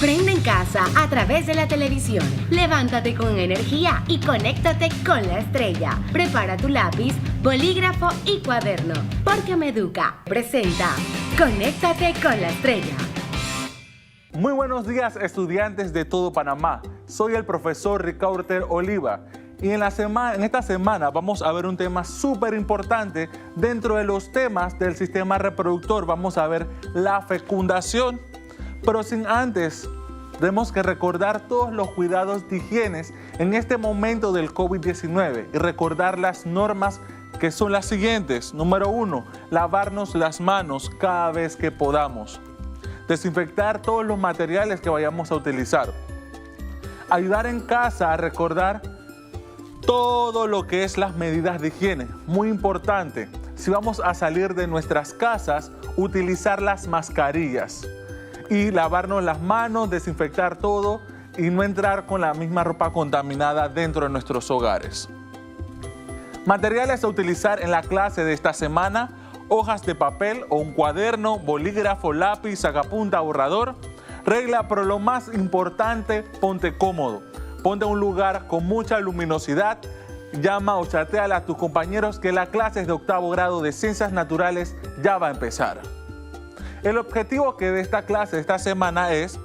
Aprende en casa a través de la televisión. Levántate con energía y conéctate con la estrella. Prepara tu lápiz, bolígrafo y cuaderno, porque Meduca presenta Conéctate con la estrella. Muy buenos días, estudiantes de todo Panamá. Soy el profesor Ricardo Oliva. Y en esta semana vamos a ver un tema súper importante. Dentro de los temas del sistema reproductor vamos a ver la fecundación. Pero sin antes, tenemos que recordar todos los cuidados de higiene en este momento del COVID-19 y recordar las normas que son las siguientes. Número 1, lavarnos las manos cada vez que podamos. Desinfectar todos los materiales que vayamos a utilizar. Ayudar en casa a recordar todo lo que es las medidas de higiene. Muy importante, si vamos a salir de nuestras casas, utilizar las mascarillas. Y lavarnos las manos, desinfectar todo y no entrar con la misma ropa contaminada dentro de nuestros hogares. Materiales a utilizar en la clase de esta semana: hojas de papel o un cuaderno, bolígrafo, lápiz, sacapunta, borrador. Regla, pero lo más importante, ponte cómodo. Ponte en un lugar con mucha luminosidad. Llama o chateale a tus compañeros que la clase de octavo grado de Ciencias Naturales ya va a empezar. El objetivo de esta clase de esta semana es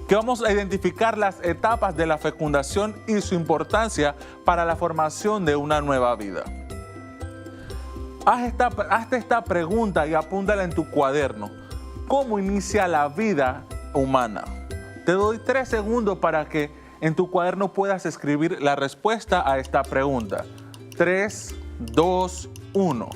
que vamos a identificar las etapas de la fecundación y su importancia para la formación de una nueva vida. Hazte esta pregunta y apúntala en tu cuaderno. ¿Cómo inicia la vida humana? Te doy 3 segundos para que en tu cuaderno puedas escribir la respuesta a esta pregunta. 3, 2, 1.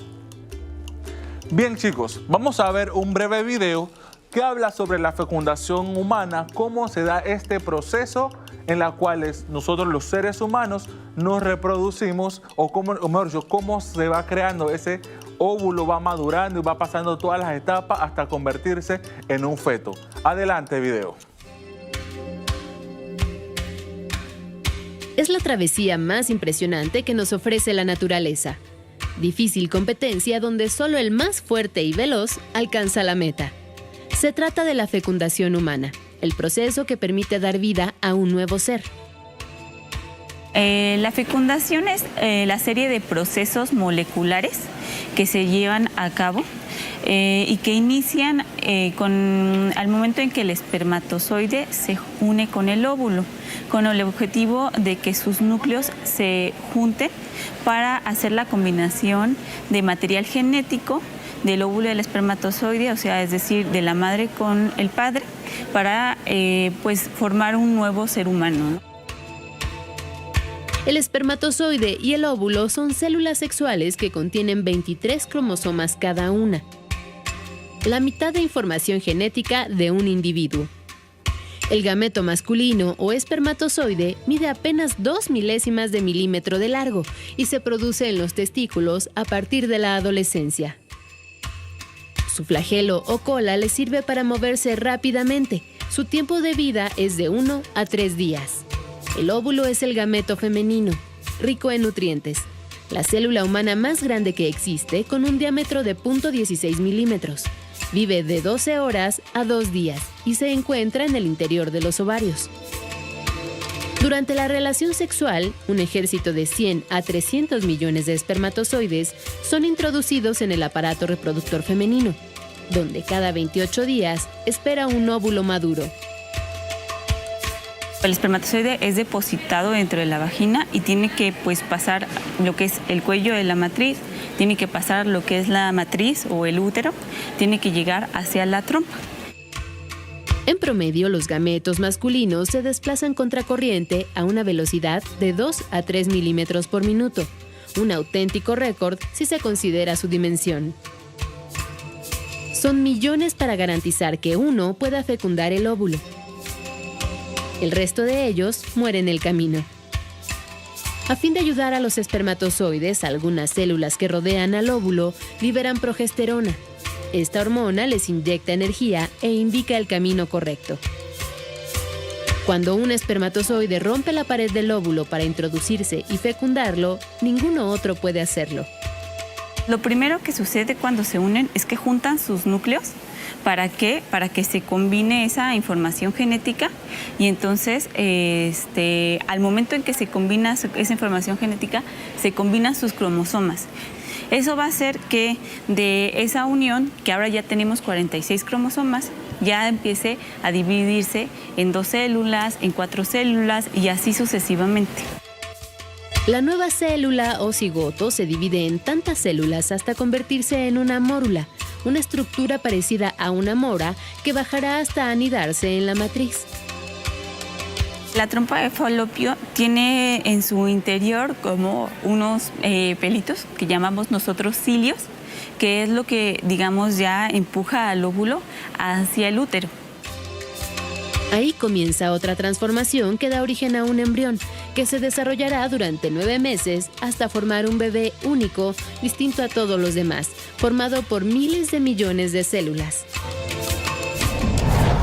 Bien, chicos, vamos a ver un breve video que habla sobre la fecundación humana, cómo se da este proceso en la cual nosotros los seres humanos nos reproducimos, cómo se va creando ese óvulo, va madurando y va pasando todas las etapas hasta convertirse en un feto. Adelante, video. Es la travesía más impresionante que nos ofrece la naturaleza. Difícil competencia donde solo el más fuerte y veloz alcanza la meta. Se trata de la fecundación humana, el proceso que permite dar vida a un nuevo ser. La fecundación es la serie de procesos moleculares que se llevan a cabo y que inician al momento en que el espermatozoide se une con el óvulo, con el objetivo de que sus núcleos se junten para hacer la combinación de material genético del óvulo y del espermatozoide, o sea, es decir, de la madre con el padre, para formar un nuevo ser humano, ¿no? El espermatozoide y el óvulo son células sexuales que contienen 23 cromosomas cada una, la mitad de información genética de un individuo. El gameto masculino o espermatozoide mide apenas 2 milésimas de milímetro de largo y se produce en los testículos a partir de la adolescencia. Su flagelo o cola le sirve para moverse rápidamente. Su tiempo de vida es de 1 a 3 días. El óvulo es el gameto femenino, rico en nutrientes. La célula humana más grande que existe, con un diámetro de 0.16 milímetros. Vive de 12 horas a 2 días y se encuentra en el interior de los ovarios. Durante la relación sexual, un ejército de 100 a 300 millones de espermatozoides son introducidos en el aparato reproductor femenino, donde cada 28 días espera un óvulo maduro. El espermatozoide es depositado dentro de la vagina y tiene que pasar lo que es el cuello de la matriz, tiene que pasar lo que es la matriz o el útero, tiene que llegar hacia la trompa. En promedio, los gametos masculinos se desplazan contracorriente a una velocidad de 2 a 3 milímetros por minuto, un auténtico récord si se considera su dimensión. Son millones para garantizar que uno pueda fecundar el óvulo. El resto de ellos mueren en el camino. A fin de ayudar a los espermatozoides, algunas células que rodean al óvulo liberan progesterona. Esta hormona les inyecta energía e indica el camino correcto. Cuando un espermatozoide rompe la pared del óvulo para introducirse y fecundarlo, ninguno otro puede hacerlo. Lo primero que sucede cuando se unen es que juntan sus núcleos ¿Para qué? Para que se combine esa información genética y entonces al momento en que se combina esa información genética, se combinan sus cromosomas. Eso va a hacer que de esa unión, que ahora ya tenemos 46 cromosomas, ya empiece a dividirse en 2 células, en 4 células y así sucesivamente. La nueva célula o cigoto se divide en tantas células hasta convertirse en una mórula, una estructura parecida a una mora que bajará hasta anidarse en la matriz. La trompa de falopio tiene en su interior como unos pelitos que llamamos nosotros cilios, que es lo que, digamos, ya empuja al óvulo hacia el útero. Ahí comienza otra transformación que da origen a un embrión, que se desarrollará durante 9 meses hasta formar un bebé único, distinto a todos los demás, formado por miles de millones de células.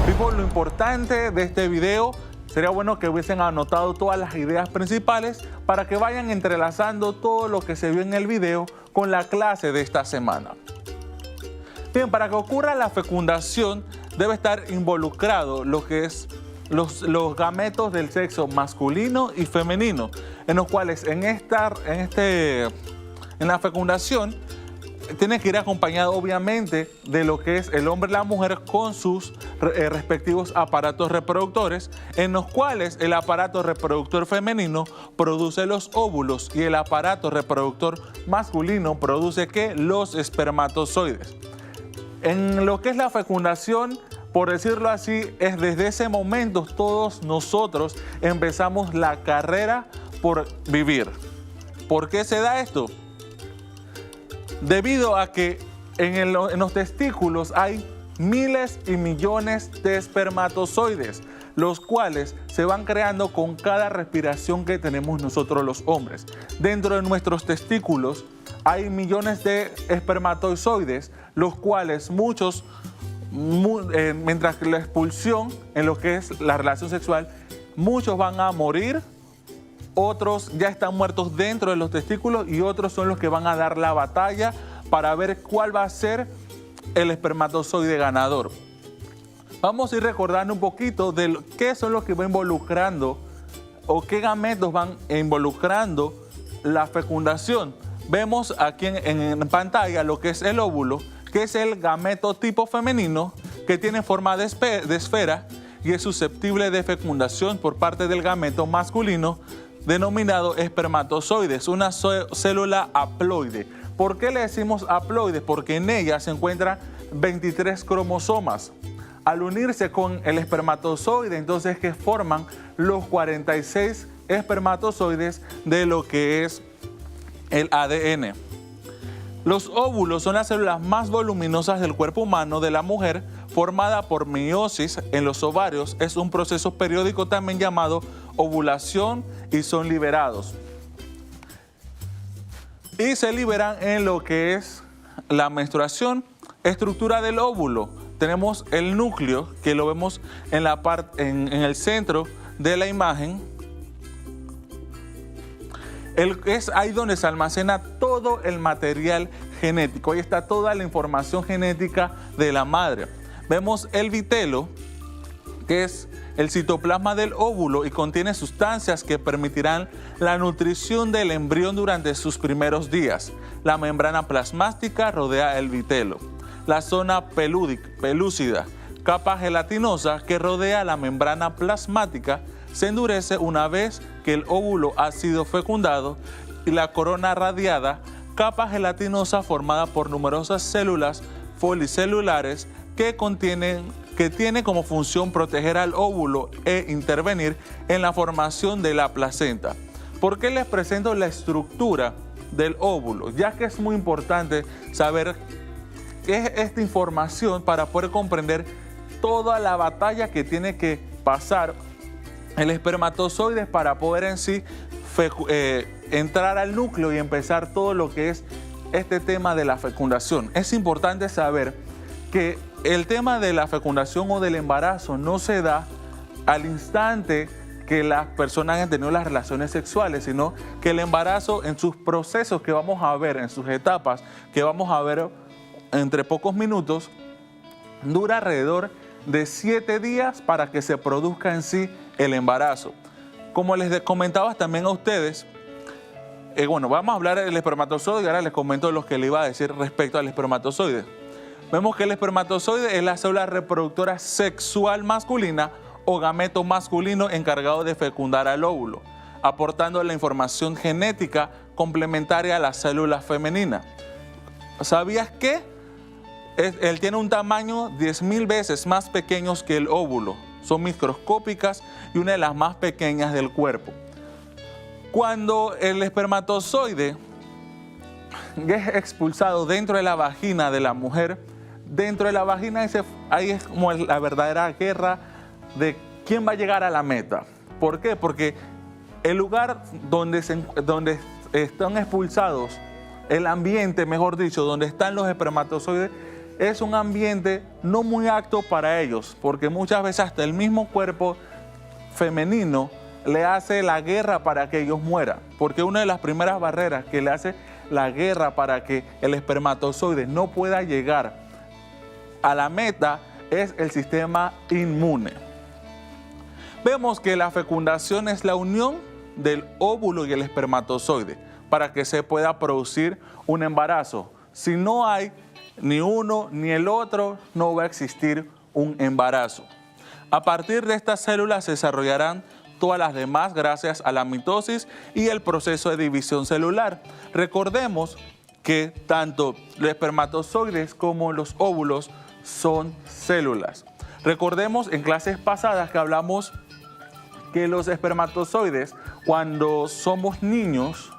Vimos lo importante de este video. Sería bueno que hubiesen anotado todas las ideas principales para que vayan entrelazando todo lo que se vio en el video con la clase de esta semana. Bien, para que ocurra la fecundación debe estar involucrado lo que es los gametos del sexo masculino y femenino, en los cuales en la fecundación tiene que ir acompañado obviamente de lo que es el hombre y la mujer con sus respectivos aparatos reproductores, en los cuales el aparato reproductor femenino produce los óvulos y el aparato reproductor masculino produce ¿qué? Los espermatozoides. En lo que es la fecundación, por decirlo así, es desde ese momento todos nosotros empezamos la carrera por vivir. ¿Por qué se da esto? Debido a que en los testículos hay miles y millones de espermatozoides, los cuales se van creando con cada respiración que tenemos nosotros los hombres. Dentro de nuestros testículos hay millones de espermatozoides, los cuales mientras que la expulsión en lo que es la relación sexual, muchos van a morir, otros ya están muertos dentro de los testículos y otros son los que van a dar la batalla para ver cuál va a ser el espermatozoide ganador. Vamos a ir recordando un poquito de qué son los que va involucrando o qué gametos van involucrando la fecundación. Vemos aquí en pantalla lo que es el óvulo, que es el gameto tipo femenino, que tiene forma de esfera y es susceptible de fecundación por parte del gameto masculino, denominado espermatozoides, una célula haploide. ¿Por qué le decimos haploide? Porque en ella se encuentran 23 cromosomas. Al unirse con el espermatozoide, entonces que forman los 46 espermatozoides de lo que es el ADN. Los óvulos son las células más voluminosas del cuerpo humano de la mujer, formada por meiosis en los ovarios. Es un proceso periódico también llamado ovulación y son liberados. Y se liberan en lo que es la menstruación. Estructura del óvulo. Tenemos el núcleo, que lo vemos en el centro de la imagen. Es ahí donde se almacena todo el material genético. Ahí está toda la información genética de la madre. Vemos el vitelo, que es el citoplasma del óvulo y contiene sustancias que permitirán la nutrición del embrión durante sus primeros días. La membrana plasmática rodea el vitelo. La zona pelúcida, capa gelatinosa que rodea la membrana plasmática, se endurece una vez que el óvulo ha sido fecundado, y la corona radiada, capa gelatinosa formada por numerosas células folicelulares que tiene como función proteger al óvulo e intervenir en la formación de la placenta. ¿Por qué les presento la estructura del óvulo? Ya que es muy importante saber qué es esta información para poder comprender toda la batalla que tiene que pasar el espermatozoide para poder en sí entrar al núcleo y empezar todo lo que es este tema de la fecundación. Es importante saber que el tema de la fecundación o del embarazo no se da al instante que las personas han tenido las relaciones sexuales, sino que el embarazo en sus procesos que vamos a ver, en sus etapas que vamos a ver entre pocos minutos, dura alrededor de 7 días para que se produzca en sí el embarazo. Como les comentaba también a ustedes, bueno, vamos a hablar del espermatozoide y ahora les comento lo que le iba a decir respecto al espermatozoide. Vemos que el espermatozoide es la célula reproductora sexual masculina o gameto masculino encargado de fecundar al óvulo, aportando la información genética complementaria a la célula femenina. ¿Sabías que él tiene un tamaño 10.000 veces más pequeño que el óvulo? Son microscópicas y una de las más pequeñas del cuerpo. Cuando el espermatozoide es expulsado dentro de la vagina de la mujer, dentro de la vagina ahí es como la verdadera guerra de quién va a llegar a la meta. ¿Por qué? Porque el lugar donde están expulsados, el ambiente, mejor dicho, donde están los espermatozoides, es un ambiente no muy apto para ellos, porque muchas veces hasta el mismo cuerpo femenino le hace la guerra para que ellos mueran, porque una de las primeras barreras que le hace la guerra para que el espermatozoide no pueda llegar a la meta es el sistema inmune. Vemos que la fecundación es la unión del óvulo y el espermatozoide para que se pueda producir un embarazo. Si no hay ni uno ni el otro, no va a existir un embarazo. A partir de estas células se desarrollarán todas las demás gracias a la mitosis y el proceso de división celular. Recordemos que tanto los espermatozoides como los óvulos son células. Recordemos en clases pasadas que hablamos que los espermatozoides, cuando somos niños,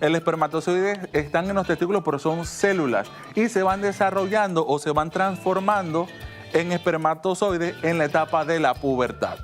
el espermatozoide están en los testículos, pero son células y se van desarrollando o se van transformando en espermatozoides en la etapa de la pubertad.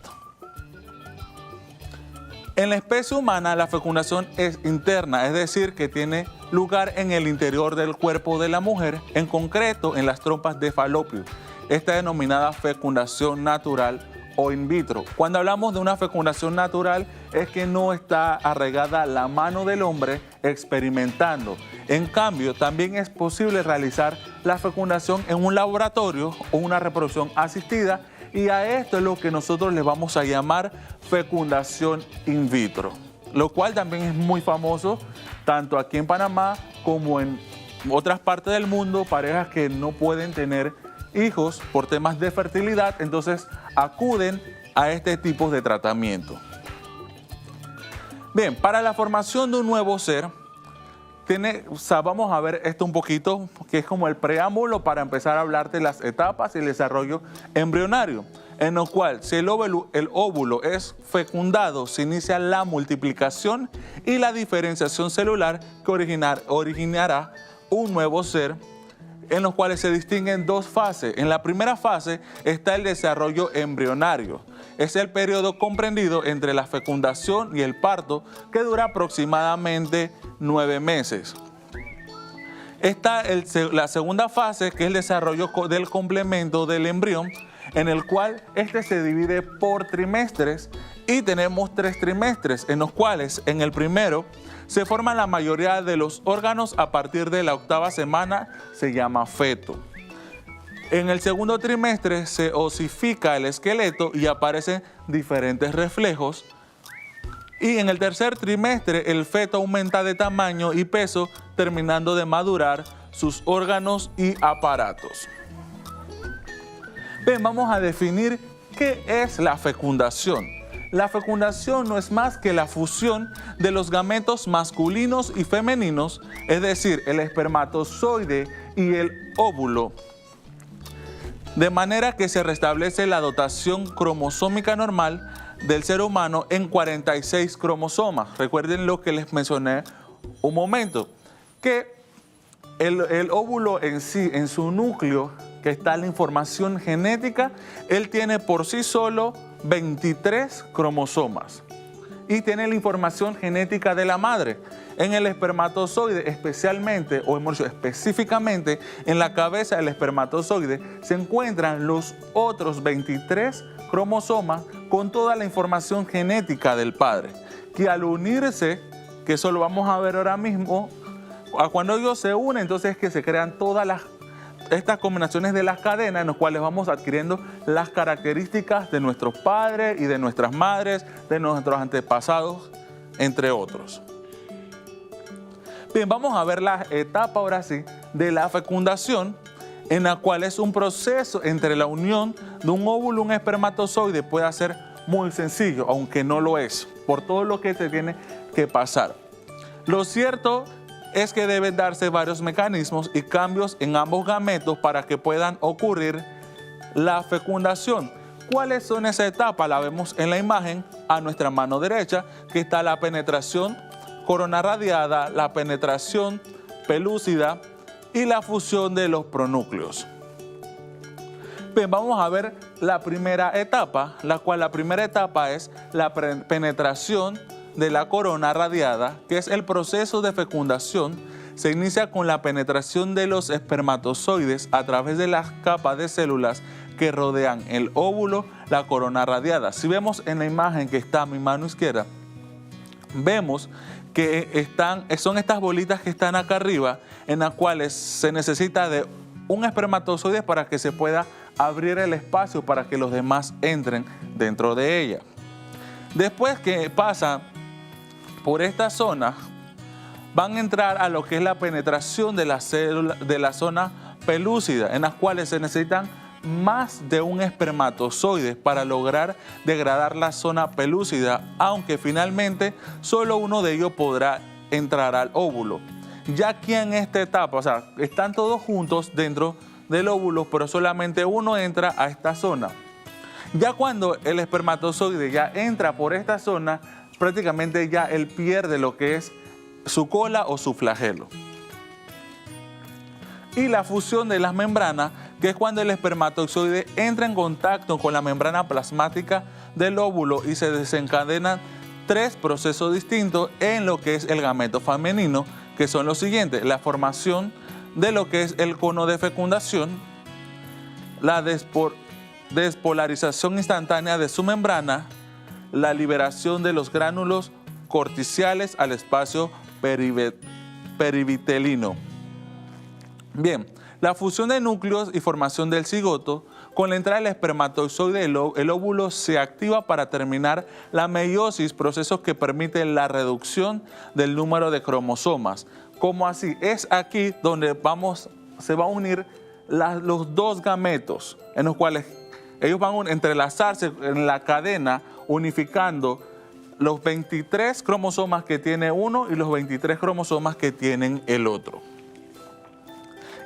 En la especie humana, la fecundación es interna, es decir, que tiene lugar en el interior del cuerpo de la mujer, en concreto en las trompas de falopio. Esta es denominada fecundación natural o in vitro. Cuando hablamos de una fecundación natural, es que no está arraigada la mano del hombre experimentando. En cambio, también es posible realizar la fecundación en un laboratorio o una reproducción asistida, y a esto es lo que nosotros le vamos a llamar fecundación in vitro, lo cual también es muy famoso tanto aquí en Panamá como en otras partes del mundo. Parejas que no pueden tener hijos por temas de fertilidad, entonces acuden a este tipo de tratamiento. Bien, para la formación de un nuevo ser, vamos a ver esto un poquito, que es como el preámbulo para empezar a hablar de las etapas y el desarrollo embrionario, en lo cual si el óvulo es fecundado, se inicia la multiplicación y la diferenciación celular que originará un nuevo ser, en los cuales se distinguen dos fases. En la primera fase está el desarrollo embrionario. Es el periodo comprendido entre la fecundación y el parto, que dura aproximadamente 9 meses. Está la segunda fase, que es el desarrollo del complemento del embrión, en el cual este se divide por trimestres, y tenemos 3 trimestres, en los cuales en el primero se forman la mayoría de los órganos. A partir de la 8ª semana se llama feto. En el segundo trimestre se osifica el esqueleto y aparecen diferentes reflejos. Y en el tercer trimestre el feto aumenta de tamaño y peso, terminando de madurar sus órganos y aparatos. Bien, vamos a definir qué es la fecundación. La fecundación no es más que la fusión de los gametos masculinos y femeninos, es decir, el espermatozoide y el óvulo, de manera que se restablece la dotación cromosómica normal del ser humano en 46 cromosomas. Recuerden lo que les mencioné un momento, que el óvulo en sí, en su núcleo, que está la información genética, él tiene por sí solo 23 cromosomas y tiene la información genética de la madre. En el espermatozoide especialmente, o específicamente en la cabeza del espermatozoide, se encuentran los otros 23 cromosomas con toda la información genética del padre, que al unirse, que eso lo vamos a ver ahora mismo, cuando ellos se unen, entonces es que se crean todas estas combinaciones de las cadenas en las cuales vamos adquiriendo las características de nuestros padres y de nuestras madres, de nuestros antepasados, entre otros. Bien, vamos a ver la etapa ahora sí de la fecundación, en la cual es un proceso entre la unión de un óvulo y un espermatozoide. Puede ser muy sencillo, aunque no lo es, por todo lo que se tiene que pasar. Lo cierto es que deben darse varios mecanismos y cambios en ambos gametos para que puedan ocurrir la fecundación. ¿Cuáles son esas etapas? La vemos en la imagen a nuestra mano derecha, que está la penetración corona radiada, la penetración pelúcida y la fusión de los pronúcleos. Bien, vamos a ver la primera etapa, la primera etapa es la penetración de la corona radiada, que es el proceso de fecundación. Se inicia con la penetración de los espermatozoides a través de las capas de células que rodean el óvulo, la corona radiada. Si vemos en la imagen que está a mi mano izquierda, vemos que son estas bolitas que están acá arriba, en las cuales se necesita de un espermatozoide para que se pueda abrir el espacio para que los demás entren dentro de ella. Después que pasa por esta zona, van a entrar a lo que es la penetración de la célula, de la zona pelúcida, en las cuales se necesitan más de un espermatozoide para lograr degradar la zona pelúcida, aunque finalmente solo uno de ellos podrá entrar al óvulo. Ya aquí en esta etapa, o sea, están todos juntos dentro del óvulo, pero solamente uno entra a esta zona. Ya cuando el espermatozoide ya entra por esta zona, prácticamente ya él pierde lo que es su cola o su flagelo. Y la fusión de las membranas, que es cuando el espermatozoide entra en contacto con la membrana plasmática del óvulo y se desencadenan 3 procesos distintos en lo que es el gameto femenino, que son los siguientes: la formación de lo que es el cono de fecundación, la despolarización instantánea de su membrana, la liberación de los gránulos corticiales al espacio perivitelino. Bien, la fusión de núcleos y formación del cigoto. Con la entrada del espermatozoide, el óvulo se activa para terminar la meiosis, procesos que permiten la reducción del número de cromosomas. ¿Cómo así? Es aquí donde se va a unir los 2 gametos, en los cuales ellos van a entrelazarse en la cadena, unificando los 23 cromosomas que tiene uno y los 23 cromosomas que tienen el otro.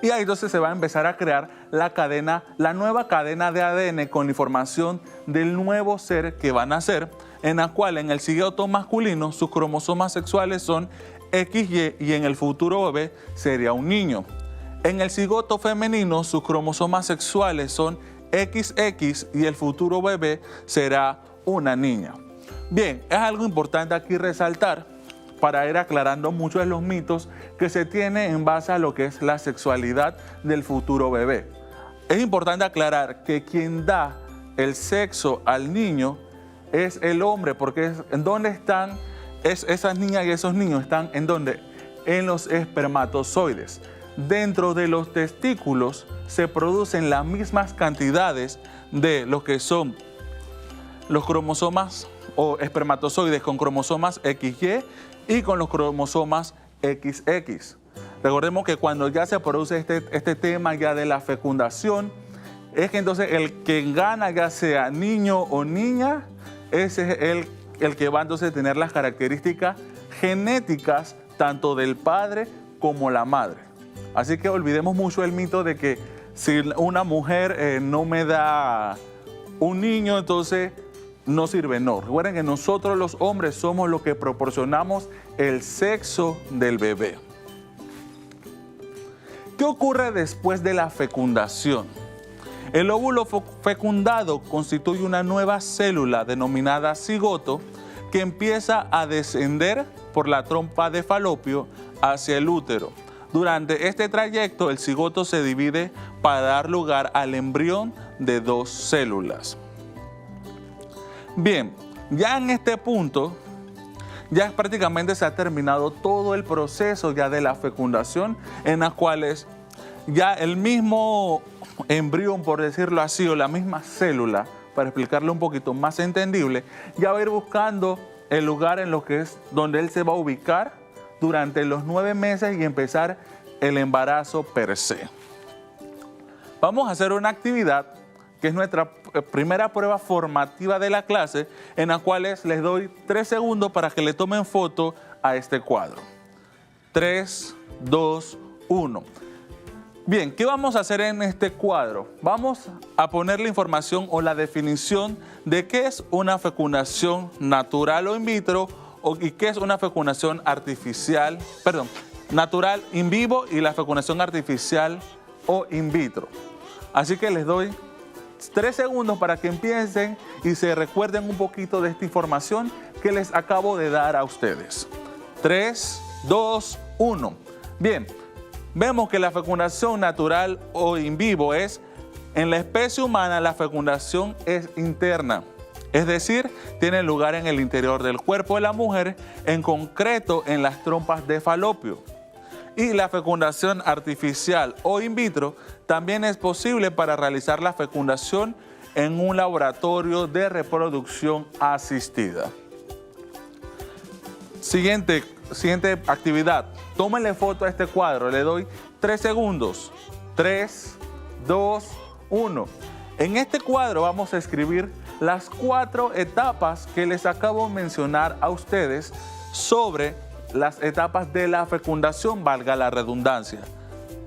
Y ahí entonces se va a empezar a crear la nueva cadena de ADN con información del nuevo ser que va a nacer, en la cual en el cigoto masculino sus cromosomas sexuales son XY y en el futuro bebé sería un niño. En el cigoto femenino sus cromosomas sexuales son XX y el futuro bebé será una niña. Bien, es algo importante aquí resaltar para ir aclarando muchos de los mitos que se tienen en base a lo que es la sexualidad del futuro bebé. Es importante aclarar que quien da el sexo al niño es el hombre, porque ¿en dónde están esas niñas y esos niños? Están ¿en dónde? En los espermatozoides. Dentro de los testículos se producen las mismas cantidades de lo que son los cromosomas o espermatozoides con cromosomas XY y con los cromosomas XX. Recordemos que cuando ya se produce este tema ya de la fecundación, es que entonces el que gana, ya sea niño o niña, ese es el que va entonces a tener las características genéticas tanto del padre como la madre. Así que olvidemos mucho el mito de que si una mujer no me da un niño, entonces no sirve. No, recuerden que nosotros los hombres somos los que proporcionamos el sexo del bebé. ¿Qué ocurre después de la fecundación? El óvulo fecundado constituye una nueva célula denominada cigoto que empieza a descender por la trompa de Falopio hacia el útero. Durante este trayecto, el cigoto se divide para dar lugar al embrión de 2 células. Bien, ya en este punto, ya prácticamente se ha terminado todo el proceso ya de la fecundación, en las cuales ya el mismo embrión, por decirlo así, o la misma célula, para explicarlo un poquito más entendible, ya va a ir buscando el lugar en lo que es donde él se va a ubicar durante los 9 meses y empezar el embarazo per se. Vamos a hacer una actividad que es nuestra primera prueba formativa de la clase, en la cual les doy 3 segundos para que le tomen foto a este cuadro. 3, 2, 1. Bien, ¿qué vamos a hacer en este cuadro? Vamos a poner la información o la definición de qué es una fecundación natural o in vitro y qué es una fecundación artificial, natural in vivo y la fecundación artificial o in vitro. Así que les doy 3 segundos para que empiecen y se recuerden un poquito de esta información que les acabo de dar a ustedes. 3, 2, 1. Bien, vemos que la fecundación natural o in vivo es, en la especie humana, la fecundación es interna. Es decir, tiene lugar en el interior del cuerpo de la mujer, en concreto en las trompas de falopio. Y la fecundación artificial o in vitro también es posible para realizar la fecundación en un laboratorio de reproducción asistida. Siguiente actividad. Tómenle foto a este cuadro. Le doy 3 segundos. 3, 2, 1. En este cuadro vamos a escribir las 4 etapas que les acabo de mencionar a ustedes sobre las etapas de la fecundación, valga la redundancia.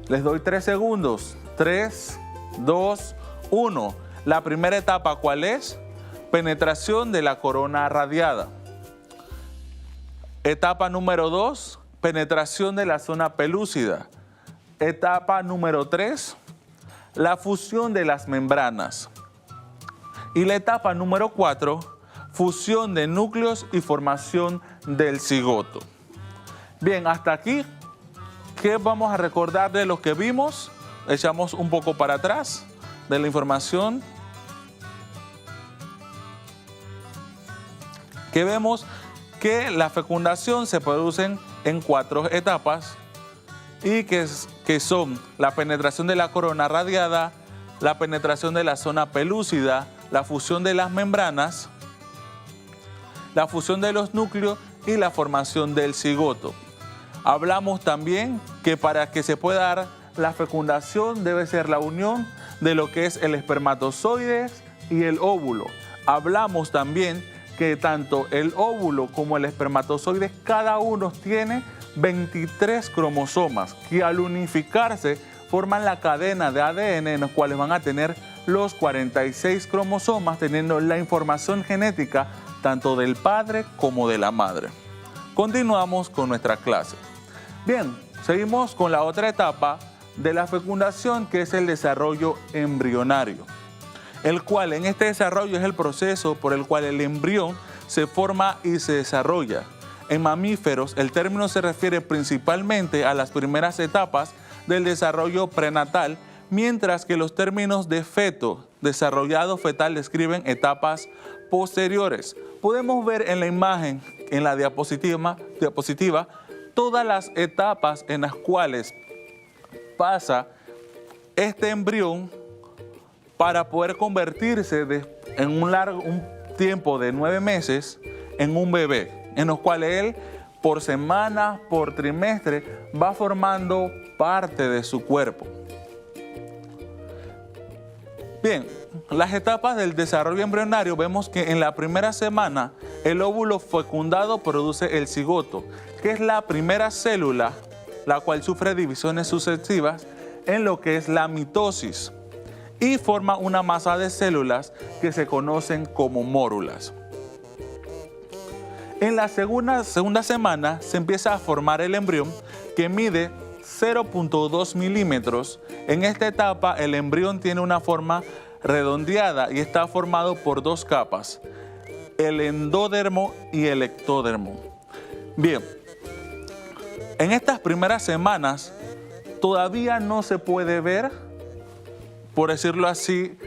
Les doy 3 segundos. 3, 2, 1. La primera etapa, ¿cuál es? Penetración de la corona radiada. Etapa número 2, penetración de la zona pelúcida. Etapa número 3, la fusión de las membranas. Y la etapa número 4, fusión de núcleos y formación del cigoto. Bien, hasta aquí, ¿qué vamos a recordar de lo que vimos? Echamos un poco para atrás de la información. Que vemos que la fecundación se produce en 4 etapas y que son la penetración de la corona radiada, la penetración de la zona pelúcida, la fusión de las membranas, la fusión de los núcleos y la formación del cigoto. Hablamos también que para que se pueda dar la fecundación debe ser la unión de lo que es el espermatozoide y el óvulo. Hablamos también que tanto el óvulo como el espermatozoide, cada uno tiene 23 cromosomas que al unificarse forman la cadena de ADN en los cuales van a tener los 46 cromosomas, teniendo la información genética tanto del padre como de la madre. Continuamos con nuestra clase. Bien, seguimos con la otra etapa de la fecundación, que es el desarrollo embrionario, el cual en este desarrollo es el proceso por el cual el embrión se forma y se desarrolla. En mamíferos, el término se refiere principalmente a las primeras etapas del desarrollo prenatal, mientras que los términos de feto, desarrollado fetal, describen etapas posteriores. Podemos ver en la imagen, en la diapositiva, todas las etapas en las cuales pasa este embrión para poder convertirse en un tiempo de 9 meses en un bebé, en los cuales él por semana, por trimestre, va formando parte de su cuerpo. Bien, las etapas del desarrollo embrionario, vemos que en la primera semana el óvulo fecundado produce el cigoto, que es la primera célula la cual sufre divisiones sucesivas en lo que es la mitosis y forma una masa de células que se conocen como mórulas. En la segunda semana se empieza a formar el embrión, que mide 0.2 milímetros. En esta etapa el embrión tiene una forma redondeada y está formado por 2 capas, el endodermo y el ectodermo. Bien, en estas primeras semanas todavía no se puede ver, por decirlo así,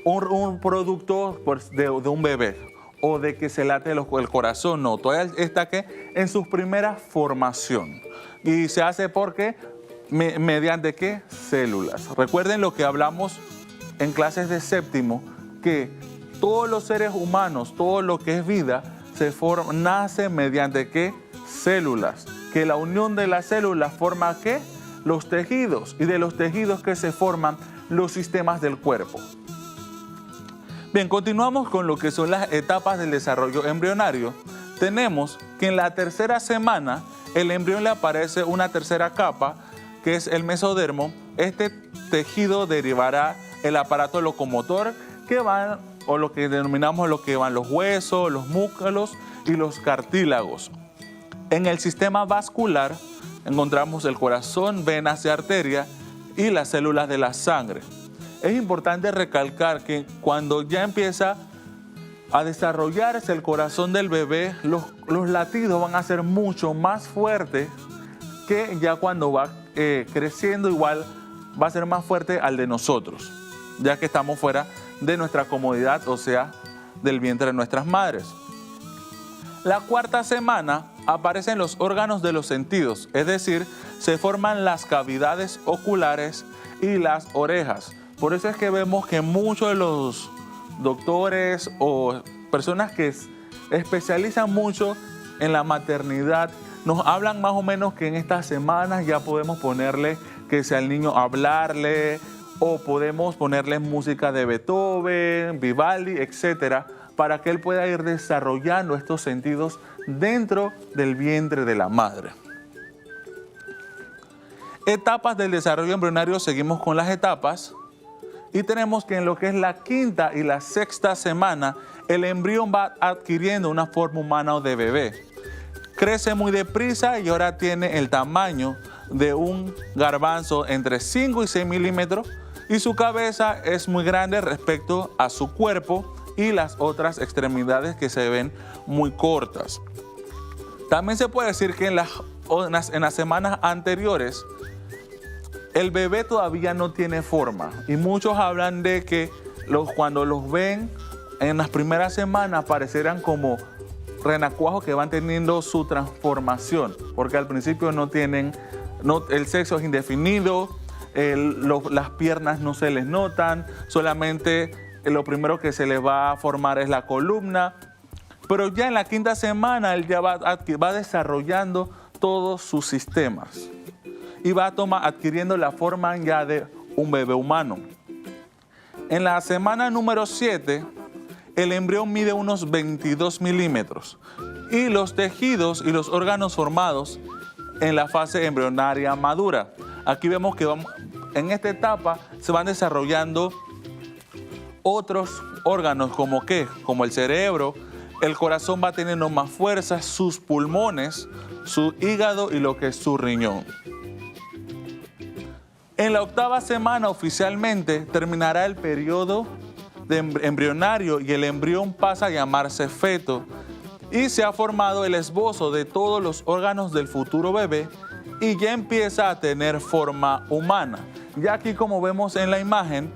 un producto de un bebé o de que se late el corazón. No, todavía está en su primera formación. Y se hace porque ¿Mediante qué? Células. Recuerden lo que hablamos en clases de séptimo, que todos los seres humanos, todo lo que es vida, nace mediante qué? Células. Que la unión de las células forma ¿qué? Los tejidos. Y de los tejidos que se forman los sistemas del cuerpo. Bien, continuamos con lo que son las etapas del desarrollo embrionario. Tenemos que en la tercera semana el embrión le aparece una tercera capa, que es el mesodermo. Este tejido derivará el aparato locomotor que van, o lo que denominamos lo que van los huesos, los músculos y los cartílagos. En el sistema vascular encontramos el corazón, venas y arterias y las células de la sangre. Es importante recalcar que cuando ya empieza a desarrollarse el corazón del bebé, los latidos van a ser mucho más fuertes que ya cuando va creciendo, igual va a ser más fuerte al de nosotros, ya que estamos fuera de nuestra comodidad, o sea, del vientre de nuestras madres. La cuarta semana aparecen los órganos de los sentidos, es decir, se forman las cavidades oculares y las orejas. Por eso es que vemos que muchos de los doctores o personas que especializan mucho en la maternidad nos hablan más o menos que en estas semanas ya podemos ponerle que sea el niño hablarle, o podemos ponerle música de Beethoven, Vivaldi, etcétera, para que él pueda ir desarrollando estos sentidos dentro del vientre de la madre. Etapas del desarrollo embrionario, seguimos con las etapas. Y tenemos que en lo que es la quinta y la sexta semana, el embrión va adquiriendo una forma humana o de bebé. Crece muy deprisa y ahora tiene el tamaño de un garbanzo entre 5 y 6 milímetros y su cabeza es muy grande respecto a su cuerpo y las otras extremidades que se ven muy cortas. También se puede decir que en las semanas anteriores el bebé todavía no tiene forma y muchos hablan de que cuando los ven en las primeras semanas parecerán como renacuajos que van teniendo su transformación, porque al principio el sexo es indefinido, las piernas no se les notan, solamente lo primero que se les va a formar es la columna, pero ya en la quinta semana él ya va desarrollando todos sus sistemas y va adquiriendo la forma ya de un bebé humano. En la semana número 7, el embrión mide unos 22 milímetros y los tejidos y los órganos formados en la fase embrionaria madura. Aquí vemos que en esta etapa se van desarrollando otros órganos como el cerebro, el corazón va teniendo más fuerza, sus pulmones, su hígado y lo que es su riñón. En la octava semana oficialmente terminará el periodo embrionario y el embrión pasa a llamarse feto y se ha formado el esbozo de todos los órganos del futuro bebé y ya empieza a tener forma humana. Ya aquí, como vemos en la imagen,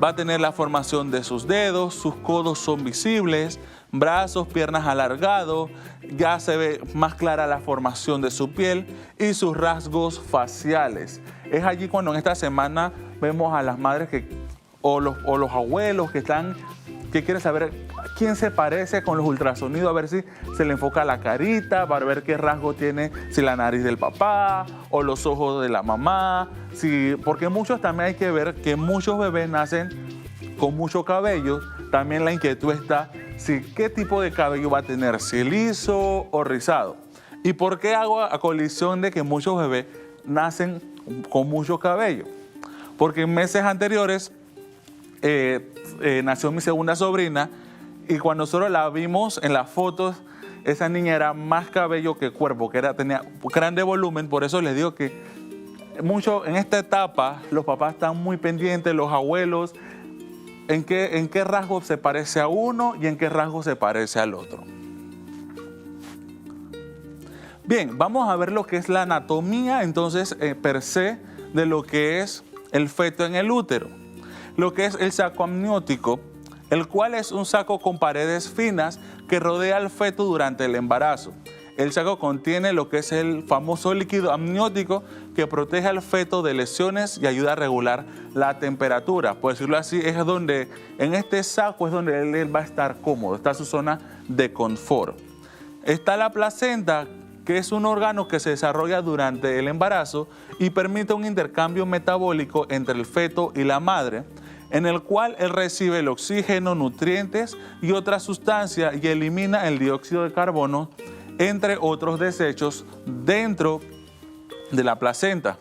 va a tener la formación de sus dedos, sus codos son visibles, brazos, piernas alargados, ya se ve más clara la formación de su piel y sus rasgos faciales. Es allí cuando en esta semana vemos a las madres o los abuelos que quieren saber quién se parece con los ultrasonidos, a ver si se le enfoca la carita, para ver qué rasgo tiene, si la nariz del papá o los ojos de la mamá, porque muchos también hay que ver que muchos bebés nacen con mucho cabello. También la inquietud está qué tipo de cabello va a tener, si liso o rizado. ¿Y por qué hago a colisión de que muchos bebés nacen con mucho cabello? Porque en meses anteriores nació mi segunda sobrina y cuando nosotros la vimos en las fotos, esa niña era más cabello que cuerpo, tenía grande volumen. Por eso les digo que en esta etapa los papás están muy pendientes, los abuelos, en qué rasgo se parece a uno y en qué rasgo se parece al otro. Bien, vamos a ver lo que es la anatomía, entonces, per se, de lo que es el feto en el útero. Lo que es el saco amniótico, el cual es un saco con paredes finas que rodea al feto durante el embarazo. el saco contiene lo que es el famoso líquido amniótico que protege al feto de lesiones y ayuda a regular la temperatura. Por decirlo así, es donde, en este saco es donde él va a estar cómodo, está su zona de confort. Está la placenta, que es un órgano que se desarrolla durante el embarazo y permite un intercambio metabólico entre el feto y la madre, en el cual él recibe el oxígeno, nutrientes y otras sustancias y elimina el dióxido de carbono, entre otros desechos, dentro de la placenta.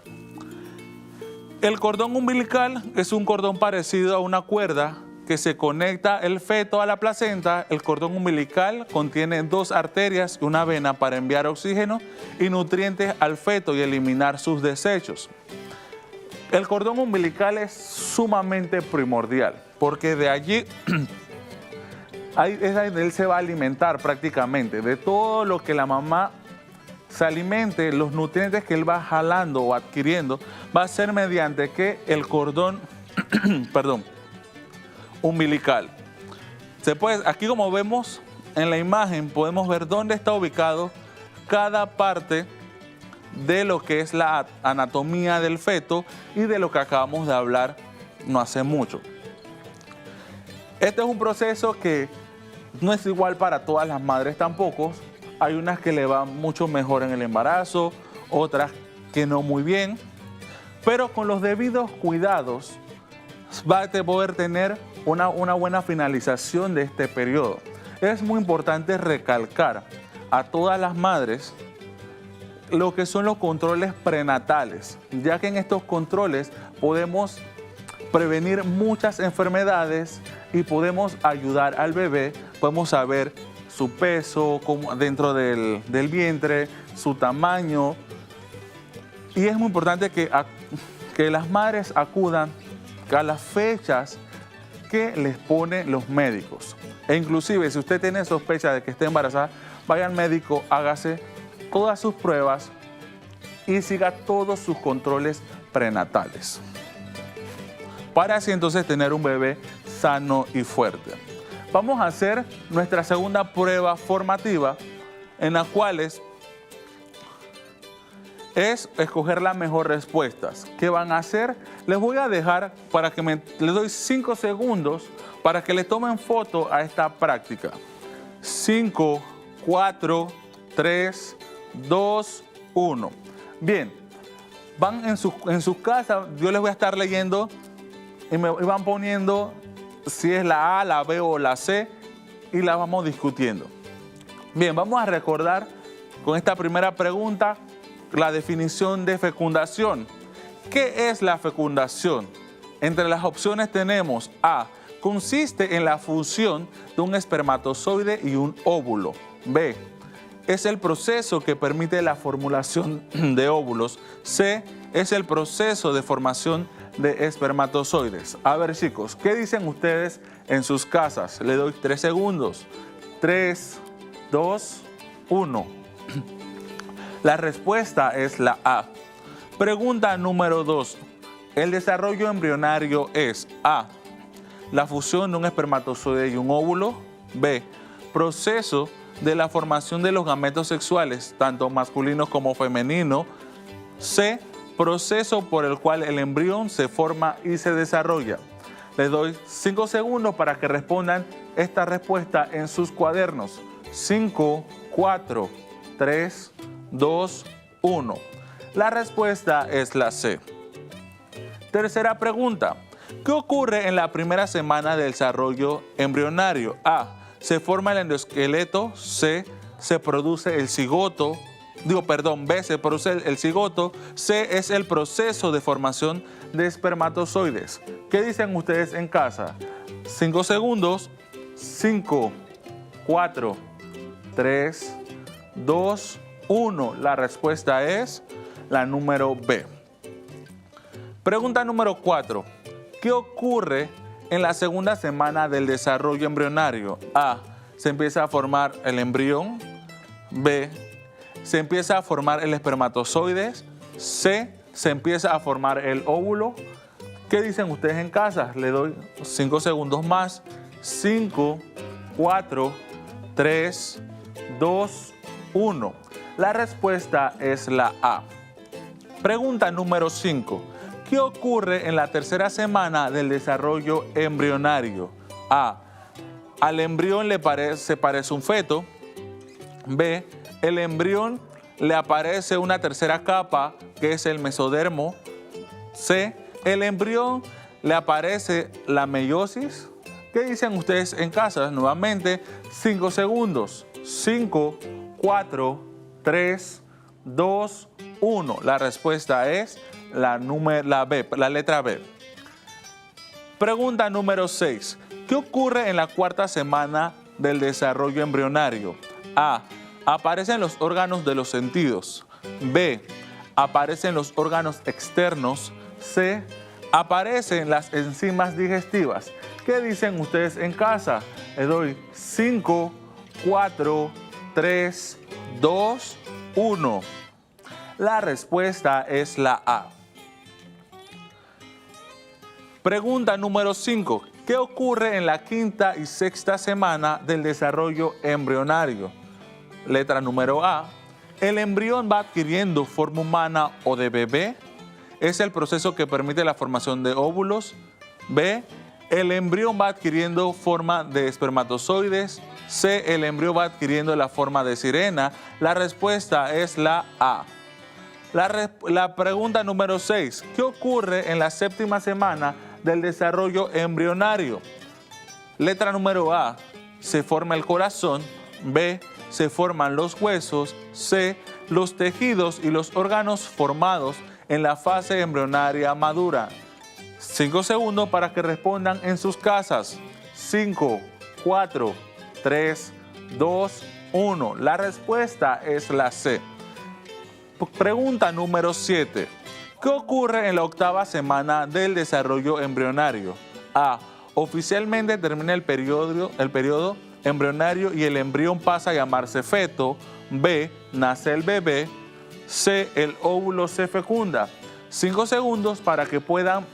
El cordón umbilical es un cordón parecido a una cuerda que se conecta el feto a la placenta. El cordón umbilical contiene 2 arterias y una vena para enviar oxígeno y nutrientes al feto y eliminar sus desechos. El cordón umbilical es sumamente primordial porque de allí es donde él se va a alimentar prácticamente. De todo lo que la mamá se alimente, los nutrientes que él va jalando o adquiriendo, va a ser mediante que el cordón umbilical. Aquí, como vemos en la imagen, podemos ver dónde está ubicado cada parte de lo que es la anatomía del feto y de lo que acabamos de hablar no hace mucho. Este es un proceso que no es igual para todas las madres tampoco. Hay unas que le van mucho mejor en el embarazo, otras que no muy bien, pero con los debidos cuidados va a poder tener una buena finalización de este periodo. Es muy importante recalcar a todas las madres lo que son los controles prenatales, ya que en estos controles podemos prevenir muchas enfermedades y podemos ayudar al bebé, podemos saber su peso dentro del vientre, su tamaño, y es muy importante que las madres acudan a las fechas que les ponen los médicos. E inclusive, si usted tiene sospecha de que esté embarazada, vaya al médico, hágase todas sus pruebas y siga todos sus controles prenatales, para así entonces tener un bebé sano y fuerte. Vamos a hacer nuestra segunda prueba formativa, en la cual es escoger las mejores respuestas. ¿Qué van a hacer? Les voy a dejar para que les doy 5 segundos para que le tomen foto a esta práctica. 5, 4, 3, 2, 1. Bien, van en sus casas, yo les voy a estar leyendo y me van poniendo si es la A, la B o la C y la vamos discutiendo. Bien, vamos a recordar con esta primera pregunta la definición de fecundación. ¿Qué es la fecundación? Entre las opciones tenemos A, consiste en la fusión de un espermatozoide y un óvulo. B, es el proceso que permite la formulación de óvulos. C, es el proceso de formación de espermatozoides. A ver, chicos, ¿qué dicen ustedes en sus casas? Le doy 3 segundos. 3, 2, 1. La respuesta es la A. Pregunta número 2. El desarrollo embrionario es A, la fusión de un espermatozoide y un óvulo. B, proceso de la formación de los gametos sexuales, tanto masculinos como femeninos. C, proceso por el cual el embrión se forma y se desarrolla. Les doy 5 segundos para que respondan esta respuesta en sus cuadernos. 5, 4, 3, 2, 1. La respuesta es la C. Tercera pregunta. ¿Qué ocurre en la primera semana del desarrollo embrionario? A, se forma el endoesqueleto. C, se produce el cigoto. B, se produce el cigoto. C, es el proceso de formación de espermatozoides. ¿Qué dicen ustedes en casa? 5 segundos. 5, 4, 3, 2, 1. La respuesta es la número B. Pregunta número 4. ¿Qué ocurre en la segunda semana del desarrollo embrionario? A, se empieza a formar el embrión. B, se empieza a formar el espermatozoide. C, se empieza a formar el óvulo. ¿Qué dicen ustedes en casa? Le doy 5 segundos más. 5, 4, 3, 2, 1. La respuesta es la A. Pregunta número 5. ¿Qué ocurre en la tercera semana del desarrollo embrionario? A. Al embrión se parece un feto. B. El embrión le aparece una tercera capa que es el mesodermo. C. El embrión le aparece la meiosis. ¿Qué dicen ustedes en casa? Nuevamente, 5 segundos. 5, 4, 3, 2, 1. La respuesta es la letra B. Pregunta número 6. ¿Qué ocurre en la cuarta semana del desarrollo embrionario? A. Aparecen los órganos de los sentidos. B. Aparecen los órganos externos. C. Aparecen las enzimas digestivas. ¿Qué dicen ustedes en casa? Les doy 5, 4, 3, 2, 1. La respuesta es la A. Pregunta número 5. ¿Qué ocurre en la quinta y sexta semana del desarrollo embrionario? Letra número A. El embrión va adquiriendo forma humana o de bebé. Es el proceso que permite la formación de óvulos. B. El embrión va adquiriendo forma de espermatozoides. C. El embrión va adquiriendo la forma de sirena. La respuesta es la A. La pregunta número 6. ¿Qué ocurre en la séptima semana del desarrollo embrionario? Letra número A. Se forma el corazón. B. Se forman los huesos. C. Los tejidos y los órganos formados en la fase embrionaria madura. 5 segundos para que respondan en sus casas. 5, 4, 3, 2, 1. La respuesta es la C. Pregunta número 7. ¿Qué ocurre en la octava semana del desarrollo embrionario? A. Oficialmente termina el periodo embrionario y el embrión pasa a llamarse feto. B. Nace el bebé. C. El óvulo se fecunda. 5 segundos para que puedan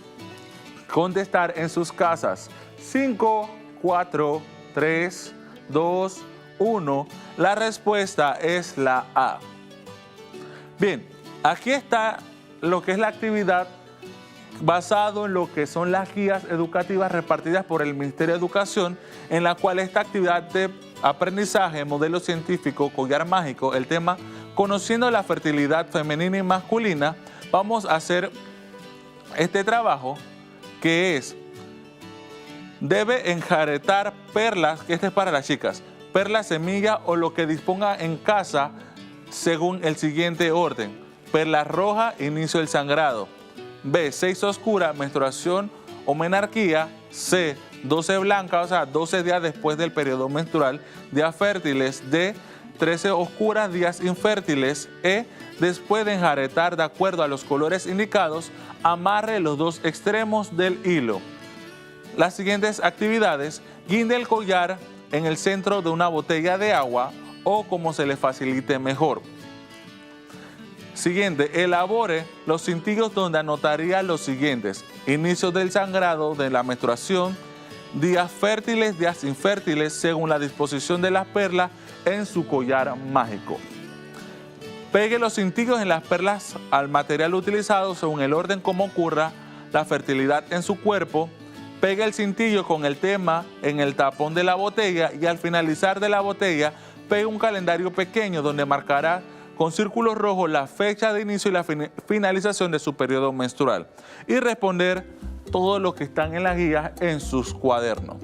contestar en sus casas. 5, 4, 3, 2, 1. La respuesta es la A. Bien, aquí está lo que es la actividad basado en lo que son las guías educativas repartidas por el Ministerio de Educación, en la cual esta actividad de aprendizaje, modelo científico, collar mágico, el tema conociendo la fertilidad femenina y masculina, vamos a hacer este trabajo que es, debe enjaretar perlas, que este es para las chicas, perlas, semilla o lo que disponga en casa según el siguiente orden. Perla roja, inicio del sangrado. B, 6 oscura, menstruación o menarquía. C, 12 blanca, o sea, 12 días después del periodo menstrual, días fértiles. D, 13 oscuras, días infértiles. E, después de enjaretar de acuerdo a los colores indicados, amarre los dos extremos del hilo. Las siguientes actividades: guinde el collar en el centro de una botella de agua o como se le facilite mejor. Siguiente, elabore los cintillos donde anotaría los siguientes: inicio del sangrado, de la menstruación, días fértiles, días infértiles, según la disposición de las perlas en su collar mágico. Pegue los cintillos en las perlas al material utilizado según el orden como ocurra la fertilidad en su cuerpo. Pegue el cintillo con el tema en el tapón de la botella y al finalizar de la botella, pegue un calendario pequeño donde marcará con círculos rojos la fecha de inicio y la finalización de su periodo menstrual. Y responder todo lo que están en las guías en sus cuadernos.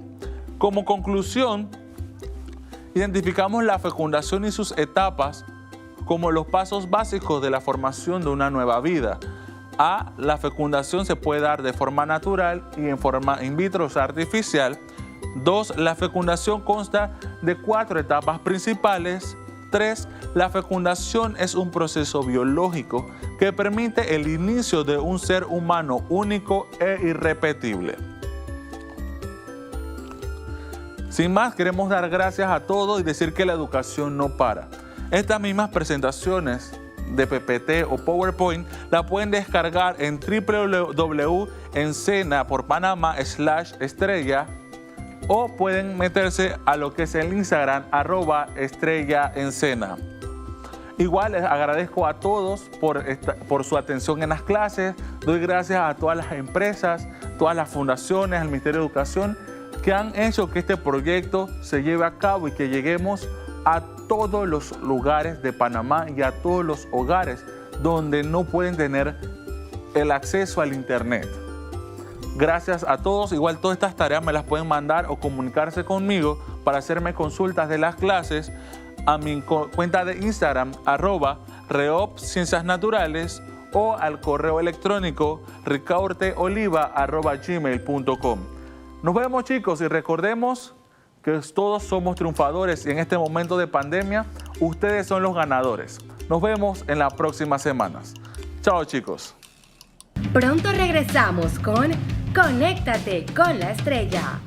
Como conclusión, identificamos la fecundación y sus etapas como los pasos básicos de la formación de una nueva vida. A, la fecundación se puede dar de forma natural y en forma in vitro, o sea, artificial. 2, la fecundación consta de 4 etapas principales. 3, la fecundación es un proceso biológico que permite el inicio de un ser humano único e irrepetible. Sin más, queremos dar gracias a todos y decir que la educación no para. Estas mismas presentaciones de PPT o PowerPoint la pueden descargar en www.encena.panama/estrella o pueden meterse a lo que es el Instagram @estrellaencena. Igual les agradezco a todos por su atención en las clases. Doy gracias a todas las empresas, todas las fundaciones, al Ministerio de Educación, que han hecho que este proyecto se lleve a cabo y que lleguemos a todos los lugares de Panamá y a todos los hogares donde no pueden tener el acceso al Internet. Gracias a todos. Igual todas estas tareas me las pueden mandar o comunicarse conmigo para hacerme consultas de las clases a mi cuenta de Instagram, @reopcienciasnaturales, o al correo electrónico ricaurteoliva@gmail.com. Nos vemos, chicos, y recordemos que todos somos triunfadores y en este momento de pandemia ustedes son los ganadores. Nos vemos en las próximas semanas. Chao, chicos. Pronto regresamos con Conéctate con la Estrella.